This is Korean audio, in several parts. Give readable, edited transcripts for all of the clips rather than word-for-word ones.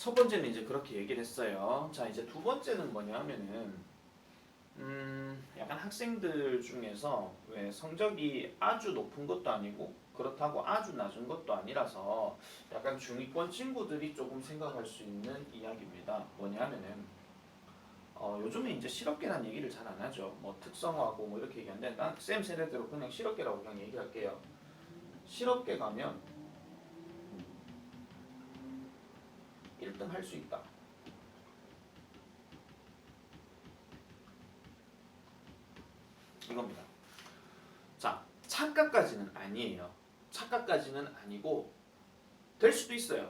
첫 번째는 이제 그렇게 얘기를 했어요. 자, 이제 두 번째는 뭐냐 하면은, 약간 학생들 중에서 왜 성적이 아주 높은 것도 아니고, 그렇다고 아주 낮은 것도 아니라서 약간 중위권 친구들이 조금 생각할 수 있는 이야기입니다. 뭐냐 하면은, 요즘에 이제 실업계란 얘기를 잘 안 하죠. 뭐 특성화고 뭐 이렇게 얘기하는데, 난 쌤 세대대로 그냥 실업계라고 그냥 얘기할게요. 실업계 가면 1등 할 수 있다. 이겁니다. 자, 착각까지는 아니에요. 착각까지는 아니고 될 수도 있어요.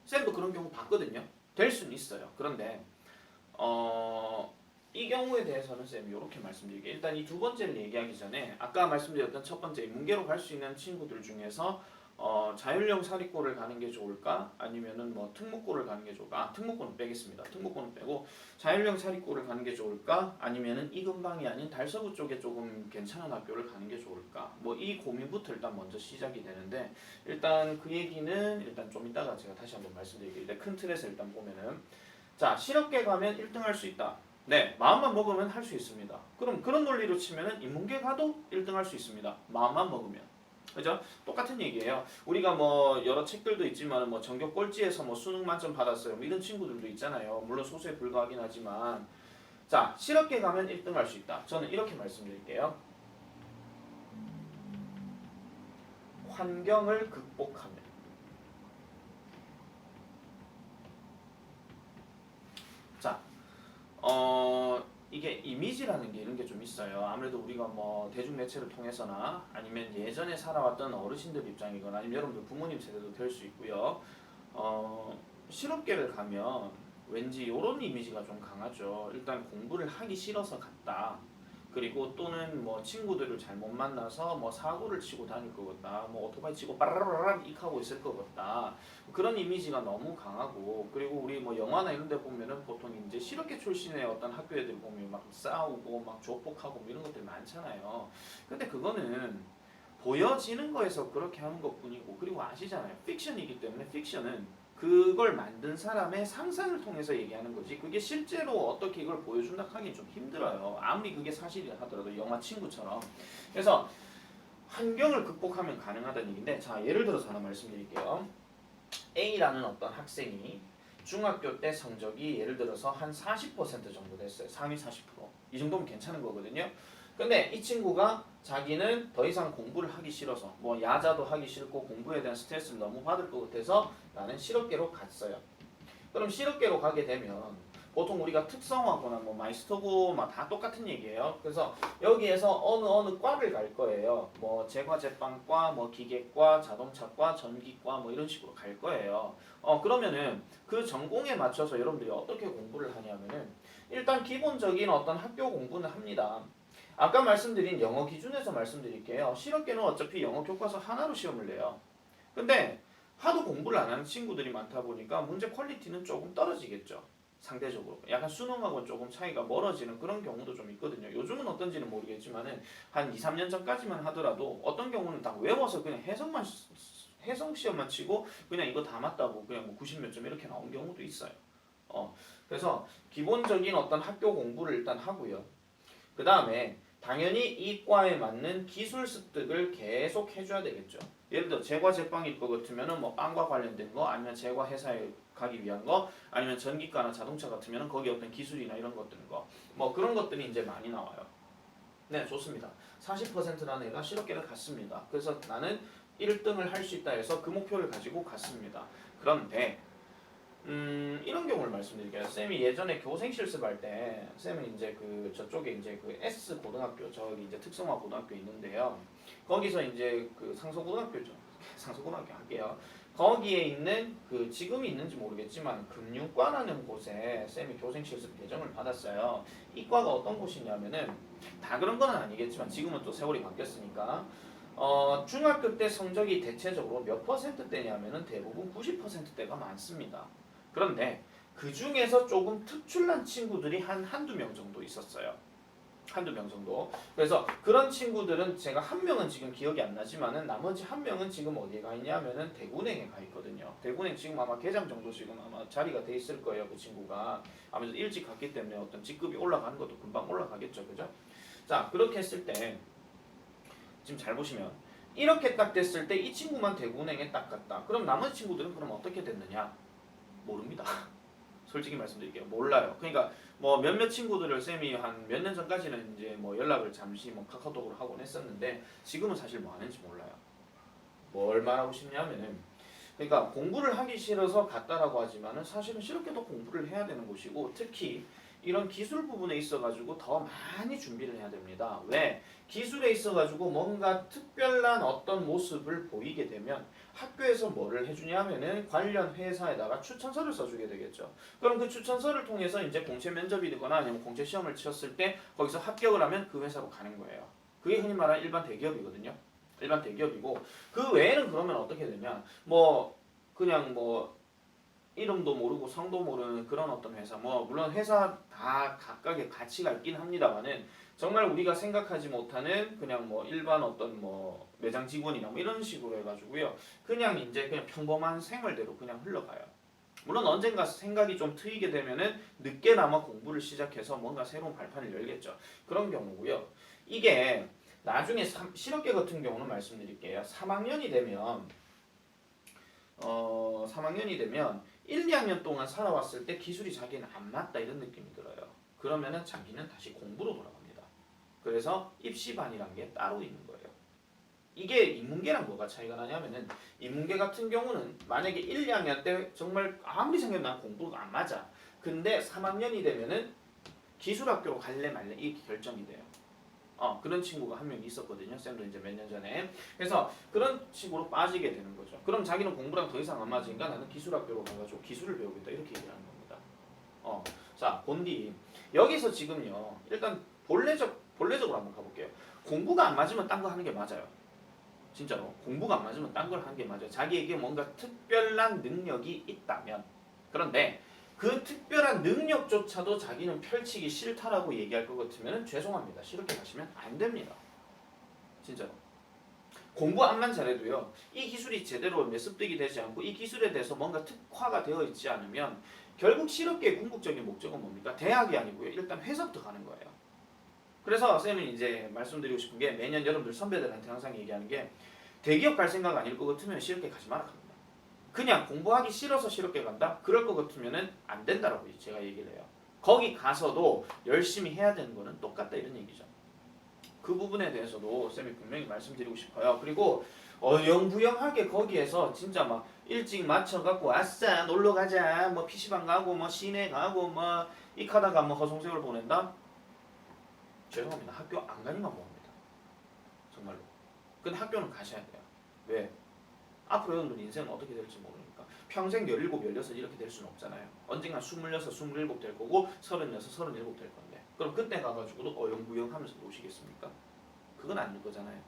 쌤도 그런 경우 봤거든요. 될 수는 있어요. 그런데 이 경우에 대해서는 쌤이 이렇게 말씀드릴게요. 일단 이 두 번째를 얘기하기 전에 아까 말씀드렸던 첫 번째 문계로 갈 수 있는 친구들 중에서 자율형 사립고를 가는 게 좋을까? 아니면은 뭐 특목고를 가는 게 좋을까? 아, 특목고는 빼겠습니다. 특목고는 빼고 자율형 사립고를 가는 게 좋을까? 아니면은 이 근방이 아닌 달서구 쪽에 조금 괜찮은 학교를 가는 게 좋을까? 뭐 이 고민부터 일단 먼저 시작이 되는데 일단 그 얘기는 일단 좀 이따가 제가 다시 한번 말씀드릴게요. 일단 큰 틀에서 일단 보면은 자, 실업계 가면 1등 할 수 있다. 네, 마음만 먹으면 할 수 있습니다. 그럼 그런 논리로 치면은 인문계 가도 1등 할 수 있습니다. 마음만 먹으면. 그죠? 똑같은 얘기예요. 우리가 뭐 여러 책들도 있지만 뭐 전교 꼴찌에서 뭐 수능 만점 받았어요. 뭐 이런 친구들도 있잖아요. 물론 소수에 불과하긴 하지만 자, 실업계 가면 1등 할 수 있다. 저는 이렇게 말씀드릴게요. 환경을 극복하면. 자, 이게 이미지라는 게 이런 게 좀 있어요. 아무래도 우리가 뭐 대중매체를 통해서나 아니면 예전에 살아왔던 어르신들 입장이거나 아니면 여러분들 부모님 세대도 될 수 있고요. 실업계를 가면 왠지 이런 이미지가 좀 강하죠. 일단 공부를 하기 싫어서 갔다. 그리고 또는 뭐 친구들을 잘못 만나서 뭐 사고를 치고 다닐 것 같다. 뭐 오토바이 치고 빠라라라 익하고 있을 것 같다. 그런 이미지가 너무 강하고 그리고 우리 뭐 영화나 이런 데 보면은 보통 이제 실업계 출신의 어떤 학교 애들 보면 막 싸우고 막 조폭하고 뭐 이런 것들 많잖아요. 근데 그거는 보여지는 거에서 그렇게 하는 것뿐이고 그리고 아시잖아요. 픽션이기 때문에 픽션은 그걸 만든 사람의 상상을 통해서 얘기하는 거지 그게 실제로 어떻게 이걸 보여준다 하긴 좀 힘들어요. 아무리 그게 사실이라 하더라도 영화 친구처럼. 그래서 환경을 극복하면 가능하다는 얘기인데 자 예를 들어서 하나 말씀드릴게요. A라는 어떤 학생이 중학교 때 성적이 예를 들어서 한 40% 정도 됐어요. 상위 40%. 이 정도면 괜찮은 거거든요. 근데 이 친구가 자기는 더 이상 공부를 하기 싫어서 뭐 야자도 하기 싫고 공부에 대한 스트레스를 너무 받을 것 같아서 나는 실업계로 갔어요. 그럼 실업계로 가게 되면 보통 우리가 특성화고나 뭐 마이스터고 막 다 똑같은 얘기예요. 그래서 여기에서 어느 과를 갈 거예요. 뭐 제과제빵과, 뭐 기계과, 자동차과, 전기과 뭐 이런 식으로 갈 거예요. 그러면은 그 전공에 맞춰서 여러분들이 어떻게 공부를 하냐면은 일단 기본적인 어떤 학교 공부는 합니다. 아까 말씀드린 영어 기준에서 말씀드릴게요. 실업계는 어차피 영어 교과서 하나로 시험을 내요. 근데 하도 공부를 안 하는 친구들이 많다 보니까 문제 퀄리티는 조금 떨어지겠죠. 상대적으로. 약간 수능하고 조금 차이가 멀어지는 그런 경우도 좀 있거든요. 요즘은 어떤지는 모르겠지만은 한 2, 3년 전까지만 하더라도 어떤 경우는 다 외워서 그냥 해석 시험만 치고 그냥 이거 다 맞다고 그냥 뭐 90 몇 점 이렇게 나온 경우도 있어요. 그래서 기본적인 어떤 학교 공부를 일단 하고요. 그 다음에 당연히 이 과에 맞는 기술 습득을 계속 해줘야 되겠죠. 예를 들어 제과 제빵일 것 같으면은 뭐 빵과 관련된 거 아니면 제과 회사에 가기 위한 거 아니면 전기과나 자동차 같으면은 거기 어떤 기술이나 이런 것들 뭐 그런 것들이 이제 많이 나와요. 네, 좋습니다. 40%라는 애가 실업계를 갔습니다. 그래서 나는 1등을 할 수 있다 해서 그 목표를 가지고 갔습니다. 그런데 이런 경우를 말씀드릴게요. 쌤이 예전에 교생 실습할 때, 쌤은 이제 그 저쪽에 이제 그 S 고등학교, 저기 이제 특성화 고등학교 있는데요. 거기서 이제 그 상서고등학교죠. 상서고등학교 할게요. 거기에 있는 그 지금이 있는지 모르겠지만 금융과라는 곳에 쌤이 교생 실습 배정을 받았어요. 이 과가 어떤 곳이냐면은 다 그런 건 아니겠지만 지금은 또 세월이 바뀌었으니까 중학교 때 성적이 대체적으로 몇 %대냐면은 대부분 90%대가 많습니다. 그런데 그 중에서 조금 특출난 친구들이 한두 명 정도 있었어요. 한두 명 정도. 그래서 그런 친구들은 제가 한 명은 지금 기억이 안 나지만은 나머지 한 명은 지금 어디에 가 있냐면은 대구은행에 가 있거든요. 대구은행 지금 아마 계장 정도 지금 아마 자리가 돼 있을 거예요. 그 친구가 아무래도 일찍 갔기 때문에 어떤 직급이 올라가는 것도 금방 올라가겠죠, 그죠? 자, 그렇게 했을 때 지금 잘 보시면 이렇게 딱 됐을 때 이 친구만 대구은행에 딱 갔다. 그럼 나머지 친구들은 그럼 어떻게 됐느냐? 모릅니다. 솔직히 말씀드릴게요. 몰라요. 그러니까 뭐 몇몇 친구들을 쌤이 한 몇 년 전까지는 이제 뭐 연락을 잠시 뭐 카카오톡으로 하곤 했었는데 지금은 사실 뭐 하는지 몰라요. 뭘 말하고 싶냐면은 그러니까 공부를 하기 싫어서 갔다라고 하지만은 사실은 싫게도 공부를 해야 되는 곳이고 특히 이런 기술 부분에 있어가지고 더 많이 준비를 해야 됩니다. 왜? 기술에 있어가지고 뭔가 특별한 어떤 모습을 보이게 되면 학교에서 뭐를 해주냐면은 관련 회사에다가 추천서를 써주게 되겠죠. 그럼 그 추천서를 통해서 이제 공채 면접이 되거나 아니면 공채 시험을 치렀을 때 거기서 합격을 하면 그 회사로 가는 거예요. 그게 흔히 말하는 일반 대기업이거든요. 일반 대기업이고 그 외에는 그러면 어떻게 되냐? 뭐 그냥 뭐 이름도 모르고 성도 모르는 그런 어떤 회사 뭐 물론 회사 다 각각의 가치가 있긴 합니다만은 정말 우리가 생각하지 못하는 그냥 뭐 일반 어떤 뭐 매장 직원이나 뭐 이런 식으로 해가지고요 그냥 이제 그냥 평범한 생활대로 그냥 흘러가요. 물론 언젠가 생각이 좀 트이게 되면은 늦게나마 공부를 시작해서 뭔가 새로운 발판을 열겠죠. 그런 경우고요. 이게 나중에 실업계 같은 경우는 말씀드릴게요. 3학년이 되면 1, 2학년 동안 살아왔을 때 기술이 자기는 안 맞다 이런 느낌이 들어요. 그러면은 자기는 다시 공부로 돌아갑니다. 그래서 입시반이란 게 따로 있는 거예요. 이게 인문계랑 뭐가 차이가 나냐면은 인문계 같은 경우는 만약에 1, 2학년 때 정말 아무리 생각해도 난 공부가 안 맞아. 근데 3학년이 되면은 기술학교로 갈래 말래 이게 결정이 돼요. 그런 친구가 한 명 있었거든요. 쌤도 이제 몇 년 전에. 그래서 그런 식으로 빠지게 되는 거죠. 그럼 자기는 공부랑 더 이상 안 맞으니까 나는 기술학교로 가가지고 기술을 배우겠다 이렇게 얘기하는 겁니다. 자, 본디 여기서 지금요. 일단 본래적으로 한번 가볼게요. 공부가 안 맞으면 딴 거 하는 게 맞아요. 진짜로 공부가 안 맞으면 딴 걸 하는 게 맞아요. 자기에게 뭔가 특별한 능력이 있다면. 그런데 그 특별한 능력조차도 자기는 펼치기 싫다라고 얘기할 것 같으면 죄송합니다. 이렇게 가시면 안 됩니다. 진짜로. 공부 안만 잘해도요. 이 기술이 제대로 매습득이 되지 않고 이 기술에 대해서 뭔가 특화가 되어 있지 않으면 결국 실업계의 궁극적인 목적은 뭡니까? 대학이 아니고요. 일단 회사부터 가는 거예요. 그래서 쌤이 이제 말씀드리고 싶은 게 매년 여러분들 선배들한테 항상 얘기하는 게 대기업 갈 생각 아닐 것 같으면 실업계 가지 마라 합니다. 그냥 공부하기 싫어서 실업계 간다? 그럴 것 같으면은 안 된다라고 제가 얘기를 해요. 거기 가서도 열심히 해야 되는 거는 똑같다 이런 얘기죠. 그 부분에 대해서도 쌤이 분명히 말씀드리고 싶어요. 그리고 어영부영하게 거기에서 진짜 막 일찍 맞춰갖고 아싸 놀러 가자 뭐 PC방 가고 뭐 시내 가고 뭐 이카다가 뭐 허송세월 보낸다? 죄송합니다. 학교 안 가니만 뭐합니다. 정말로. 근데 학교는 가셔야 돼요. 왜? 앞으로 여러분들 인생은 어떻게 될지 모르니까 평생 17, 16 이렇게 될 수는 없잖아요. 언젠가 26, 27 될 거고 36, 37 될 건데 그럼 그때 가가지고도 어영부영 하면서 노시겠습니까? 그건 아닐 거잖아요.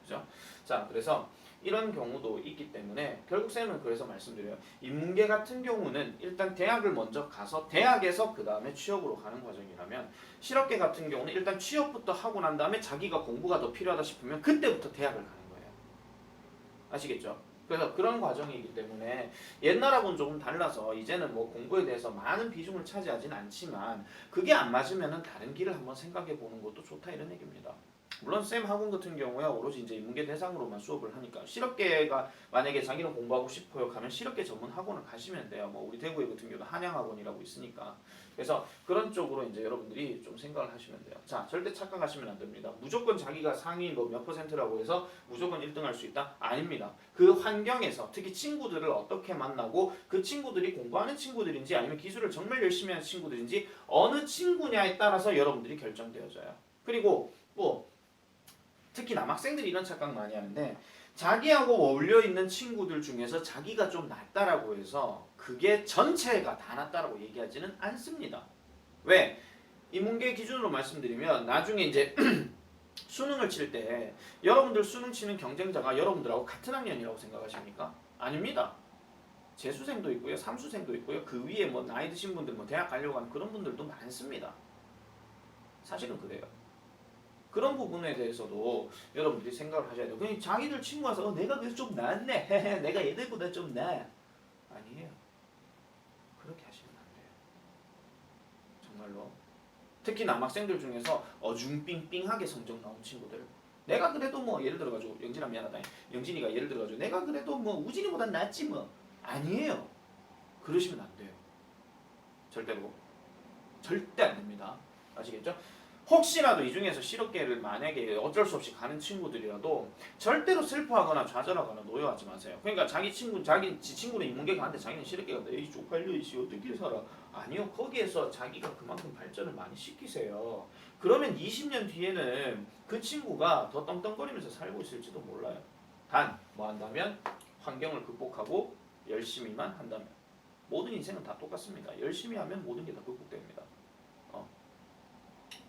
그죠? 자, 그래서 이런 경우도 있기 때문에 결국 쌤은 그래서 말씀드려요. 인문계 같은 경우는 일단 대학을 먼저 가서 대학에서 그 다음에 취업으로 가는 과정이라면 실업계 같은 경우는 일단 취업부터 하고 난 다음에 자기가 공부가 더 필요하다 싶으면 그때부터 대학을 가는 거예요. 아시겠죠? 그래서 그런 과정이기 때문에 옛날하고는 조금 달라서 이제는 뭐 공부에 대해서 많은 비중을 차지하진 않지만 그게 안 맞으면은 다른 길을 한번 생각해 보는 것도 좋다 이런 얘기입니다. 물론 쌤 학원 같은 경우에 오로지 이제 인문계 대상으로만 수업을 하니까 실업계가 만약에 자기는 공부하고 싶어요 가면 실업계 전문 학원을 가시면 돼요. 뭐 우리 대구에 같은 경우도 한양학원이라고 있으니까 그래서 그런 쪽으로 이제 여러분들이 좀 생각을 하시면 돼요. 자, 절대 착각하시면 안 됩니다. 무조건 자기가 상위 뭐 몇 %라고 해서 무조건 1등 할 수 있다? 아닙니다. 그 환경에서 특히 친구들을 어떻게 만나고 그 친구들이 공부하는 친구들인지 아니면 기술을 정말 열심히 하는 친구들인지 어느 친구냐에 따라서 여러분들이 결정되어져요. 그리고 뭐 특히 남학생들이 이런 착각 많이 하는데 자기하고 어울려 있는 친구들 중에서 자기가 좀 낫다라고 해서 그게 전체가 다 낫다라고 얘기하지는 않습니다. 왜? 인문계 기준으로 말씀드리면 나중에 이제 수능을 칠 때 여러분들 수능 치는 경쟁자가 여러분들하고 같은 학년이라고 생각하십니까? 아닙니다. 재수생도 있고요, 삼수생도 있고요, 그 위에 뭐 나이 드신 분들 뭐 대학 가려고 하는 그런 분들도 많습니다. 사실은 그래요. 그런 부분에 대해서도 여러분들이 생각을 하셔야 돼요. 그냥 자기들 친구 와서 내가 그래서 좀 낫네. 내가 얘들보다 좀 나아. 아니에요. 그렇게 하시면 안 돼요. 정말로. 특히 남학생들 중에서 어중삥삥하게 성적 나온 친구들. 내가 그래도 뭐 예를 들어가지고 영진아 미안하다. 영진이가 예를 들어가지고 내가 그래도 뭐 우진이보다 낫지 뭐. 아니에요. 그러시면 안 돼요. 절대로. 절대 안 됩니다. 아시겠죠? 혹시라도 이 중에서 실업계를 만약에 어쩔 수 없이 가는 친구들이라도 절대로 슬퍼하거나 좌절하거나 노여하지 마세요. 그러니까 자기 친구는 인문계 가는데 자기는 실업계 간다. 에이 쪽팔려 이씨 어떻게 살아? 아니요. 거기에서 자기가 그만큼 발전을 많이 시키세요. 그러면 20년 뒤에는 그 친구가 더 떵떵거리면서 살고 있을지도 몰라요. 단 뭐 한다면 환경을 극복하고 열심히만 한다면 모든 인생은 다 똑같습니다. 열심히 하면 모든 게 다 극복됩니다.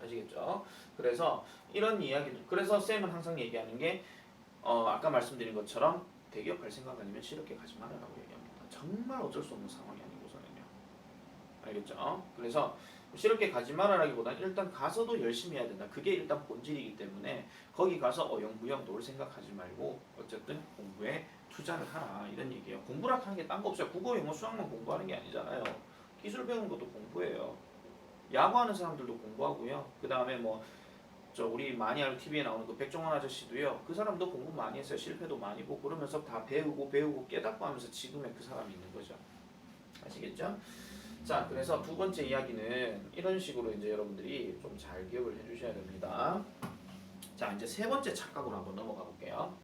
아시겠죠? 그래서 이런 이야기들, 그래서 쌤은 항상 얘기하는 게 아까 말씀드린 것처럼 대기업 갈 생각 아니면 실업계 가지 말아라고 얘기합니다. 정말 어쩔 수 없는 상황이 아니고서는요. 알겠죠? 그래서 실업계 가지 말아라기보다는 일단 가서도 열심히 해야 된다. 그게 일단 본질이기 때문에 거기 가서 어영부영 놀 생각하지 말고 어쨌든 공부에 투자를 하라 이런 얘기예요. 공부라 하는 게 딴 거 없어요. 국어, 영어, 수학만 공부하는 게 아니잖아요. 기술 배우는 것도 공부예요. 야구하는 사람들도 공부하고요. 그 다음에 뭐 저 우리 많이 알고 TV에 나오는 그 백종원 아저씨도요. 그 사람도 공부 많이 했어요. 실패도 많이 보고 그러면서 다 배우고 깨닫고 하면서 지금의 그 사람이 있는 거죠. 아시겠죠? 자, 그래서 두 번째 이야기는 이런 식으로 이제 여러분들이 좀 잘 기억을 해주셔야 됩니다. 자, 이제 세 번째 착각으로 한번 넘어가 볼게요.